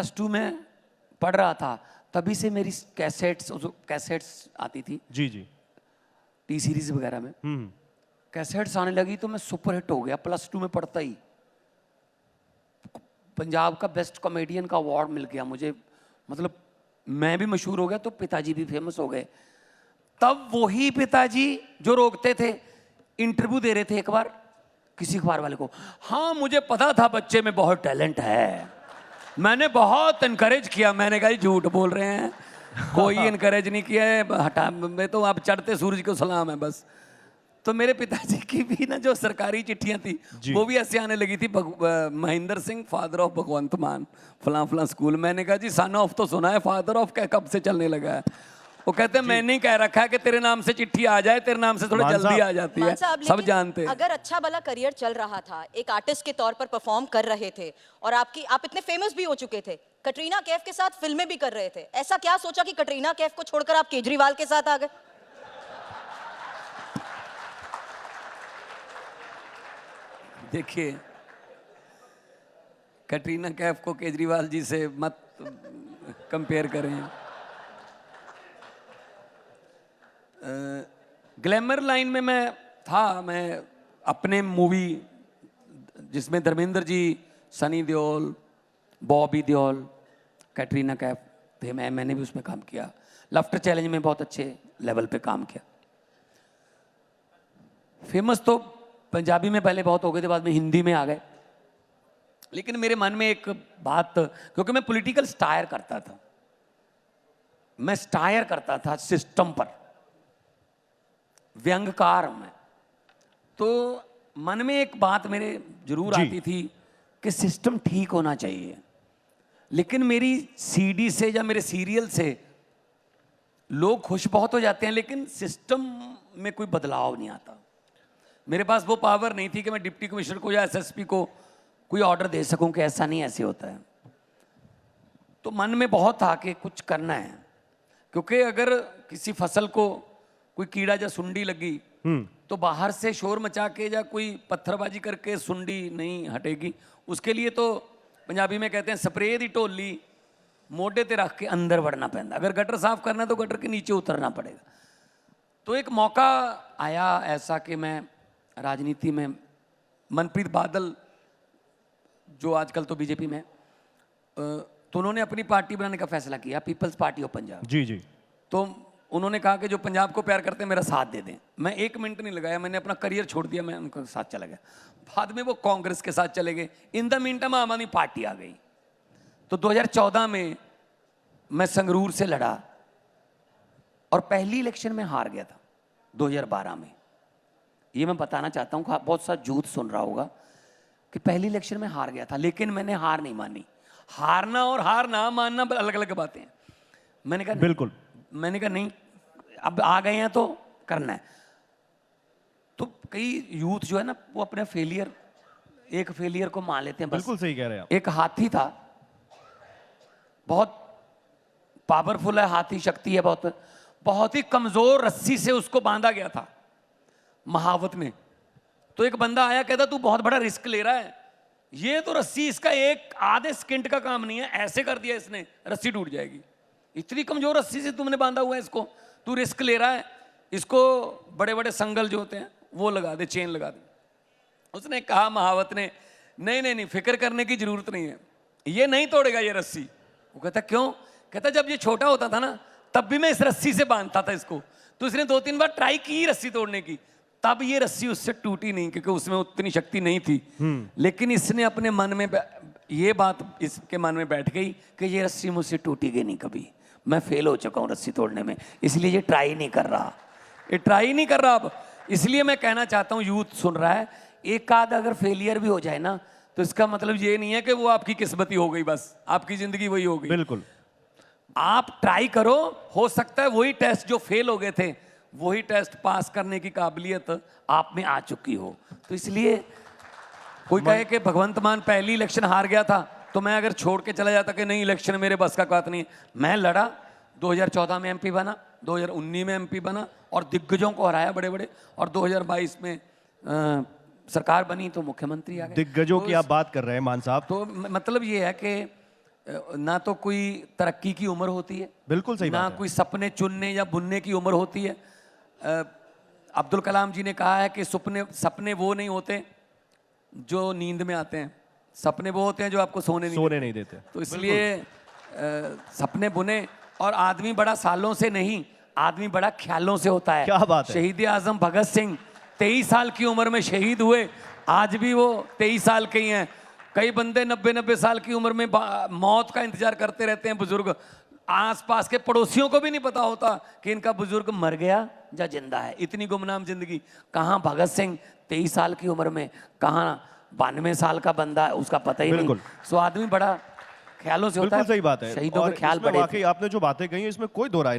+2 में पढ़ रहा था, तभी से मेरी कैसेट्स आती थी जी जी। टी सीरीज वगैरह में, कैसेट्स आने लगी तो मैं सुपर हिट हो गया +2 में पढ़ता ही। पंजाब का बेस्ट कॉमेडियन का अवार्ड मिल गया मुझे, मतलब मैं भी मशहूर हो गया तो पिताजी भी फेमस हो गए। तब वही पिताजी जो रोकते थे, इंटरव्यू दे रहे थे एक बार किसी अखबार वाले को, हाँ मुझे पता था बच्चे में बहुत टैलेंट है, मैंने बहुत इनकरेज किया। मैंने कहा झूठ बोल रहे हैं, कोई इनकरेज नहीं किया है, हटा, मैं तो आप चढ़ते सूरज को सलाम है बस। तो मेरे पिताजी की भी ना जो सरकारी चिट्ठियां थी वो भी ऐसे आने लगी थी, महेंद्र सिंह फादर ऑफ भगवंत मान फलां फलां स्कूल। मैंने कहा जी सन ऑफ तो सुना है, फादर ऑफ क्या कब से चलने लगा है? वो कहते हैं मैंने ही कह रखा है कि तेरे नाम से चिट्ठी आ जाए, तेरे नाम से थोड़ा जल्दी आ जाती है, सब जानते हैं। अगर अच्छा भला करियर चल रहा था, एक आर्टिस्ट के तौर पर परफॉर्म कर रहे थे और आप इतने फेमस भी हो चुके थे, कटरीना कैफ के साथ फिल्में भी कर रहे थे, ऐसा क्या सोचा कि कटरीना कैफ को छोड़कर आप केजरीवाल के साथ आ गए? देखिए, कटरीना कैफ को केजरीवाल जी से मत कंपेयर करें। ग्लैमर लाइन में मैं था, मैं अपने मूवी जिसमें धर्मेंद्र जी, सनी देओल, बॉबी देओल, कैटरीना कैफ थे, मैंने भी उसमें काम किया। लाफ्टर चैलेंज में बहुत अच्छे लेवल पे काम किया। फेमस तो पंजाबी में पहले बहुत हो गए थे, बाद में हिंदी में आ गए। लेकिन मेरे मन में एक बात, क्योंकि मैं पॉलिटिकल स्टायर करता था, मैं स्टायर करता था सिस्टम पर, व्यंग्यकार में, तो मन में एक बात मेरे जरूर आती थी कि सिस्टम ठीक होना चाहिए। लेकिन मेरी सीडी से या मेरे सीरियल से लोग खुश बहुत हो जाते हैं, लेकिन सिस्टम में कोई बदलाव नहीं आता। मेरे पास वो पावर नहीं थी कि मैं डिप्टी कमिश्नर को या एसएसपी को कोई ऑर्डर दे सकूं कि ऐसा नहीं ऐसे होता है। तो मन में बहुत था कि कुछ करना है, क्योंकि अगर किसी फसल को कोई कीड़ा या सुंडी लगी तो बाहर से शोर मचा के या कोई पत्थरबाजी करके सुंडी नहीं हटेगी। उसके लिए तो पंजाबी में कहते हैं स्प्रे दी ढोली मोढे ते रख के अंदर वड़ना पैंदा। अगर गटर साफ करना है तो गटर के नीचे उतरना पड़ेगा। तो एक मौका आया ऐसा कि मैं राजनीति में, मनप्रीत बादल जो आजकल तो बीजेपी में, तो उन्होंने अपनी पार्टी बनाने का फैसला किया, पीपल्स पार्टी ऑफ पंजाब। जी जी। तो उन्होंने कहा कि जो पंजाब को प्यार करते हैं मेरा साथ दे दें। मैं 1 मिनट नहीं लगाया, मैंने अपना करियर छोड़ दिया, मैं उनके साथ चला गया। बाद में वो कांग्रेस के साथ चले गए। इन द मीन टाइम आम आदमी पार्टी आ गई। तो 2014 में मैं संगरूर से लड़ा और पहली इलेक्शन में हार गया था 2012 में। ये मैं बताना चाहता हूँ, बहुत सा झूठ सुन रहा होगा कि पहली इलेक्शन में हार गया था, लेकिन मैंने हार नहीं मानी। हारना और हार ना मानना अलग अलग बातें हैं। मैंने कहा बिल्कुल, मैंने कहा नहीं, अब आ गए हैं तो करना है। तो कई यूथ जो है ना वो अपने एक फेलियर को मान लेते हैं बस। बिल्कुल सही कह रहे हैं आप। एक हाथी था, बहुत पावरफुल है, हाथी शक्ति है बहुत ही कमजोर रस्सी से उसको बांधा गया था महावत में। तो एक बंदा आया, कहता तू बहुत बड़ा रिस्क ले रहा है, ये तो रस्सी इसका एक आधे सेकंड का काम नहीं है, ऐसे कर दिया इसने रस्सी टूट जाएगी। इतनी कमजोर रस्सी से तुमने बांधा हुआ है इसको, तू रिस्क ले रहा है, इसको बड़े बड़े संगल जो होते हैं वो लगा दे, चेन लगा दे। उसने कहा महावत ने, नहीं नहीं नहीं, फिक्र करने की जरूरत नहीं है, ये नहीं तोड़ेगा ये रस्सी। वो कहता क्यों? कहता जब ये छोटा होता था ना तब भी मैं इस रस्सी से बांधता था इसको, तो इसने 2-3 बार ट्राई की रस्सी तोड़ने की, तब ये रस्सी उससे टूटी नहीं, क्योंकि उसमें उतनी शक्ति नहीं थी। लेकिन इसने अपने मन में ये बात इसके मन में बैठ गई कि ये रस्सी मुझसे टूटेगी नहीं कभी, मैं फेल हो चुका हूँ रस्सी तोड़ने में, इसलिए ये ट्राई नहीं कर रहा, ये ट्राई नहीं कर रहा अब। इसलिए मैं कहना चाहता हूँ, यूथ सुन रहा है, एक आध अगर फेलियर भी हो जाए ना तो इसका मतलब ये नहीं है कि वो आपकी किस्मती हो गई, बस आपकी जिंदगी वही हो गई। बिल्कुल, आप ट्राई करो, हो सकता है वही टेस्ट जो फेल हो गए थे वही टेस्ट पास करने की काबिलियत आप में आ चुकी हो। तो इसलिए कोई कहे कि भगवंत मान पहली इलेक्शन हार गया था तो मैं अगर छोड़ के चला जाता कि नहीं इलेक्शन मेरे बस का बात नहीं है, मैं लड़ा, 2014 में एमपी बना, 2019 में एमपी बना और दिग्गजों को हराया बड़े बड़े, और 2022 में सरकार बनी तो मुख्यमंत्री आ गए। दिग्गजों की आप बात कर रहे हैं मान साहब। तो मतलब ये है कि ना तो कोई तरक्की की उम्र होती है, बिल्कुल सही ना बात है। कोई सपने चुनने या बुनने की उम्र होती है। अब्दुल कलाम जी ने कहा है कि सपने वो नहीं होते जो नींद में आते हैं, सपने वो होते हैं जो आपको सोने नहीं देते। तो इसलिए सपने बुने। और आदमी बड़ा सालों से नहीं, आदमी बड़ा ख्यालों से होता है। क्या बात है। शहीद आजम भगत सिंह 23 साल की उम्र में शहीद हुए, आज भी वो 23 साल के ही हैं। कई बंदे 90-90 साल की उम्र में मौत का इंतजार करते रहते हैं। बुजुर्ग आसपास के पड़ोसियों को भी नहीं पता होता कि इनका बुजुर्ग मर गया या जिंदा है। इतनी गुमनाम जिंदगी। कहाँ भगत सिंह 23 साल की उम्र में, कहाँ 92 साल का बंदा है, उसका पता ही नहीं। बिल्कुल। सो आदमी बड़ा ख्यालों से होता है। बिल्कुल सही बात है। शहीदों और के ख्याल इसमें बड़े थे। वाकई आपने जो बातें कही इसमें कोई दो राय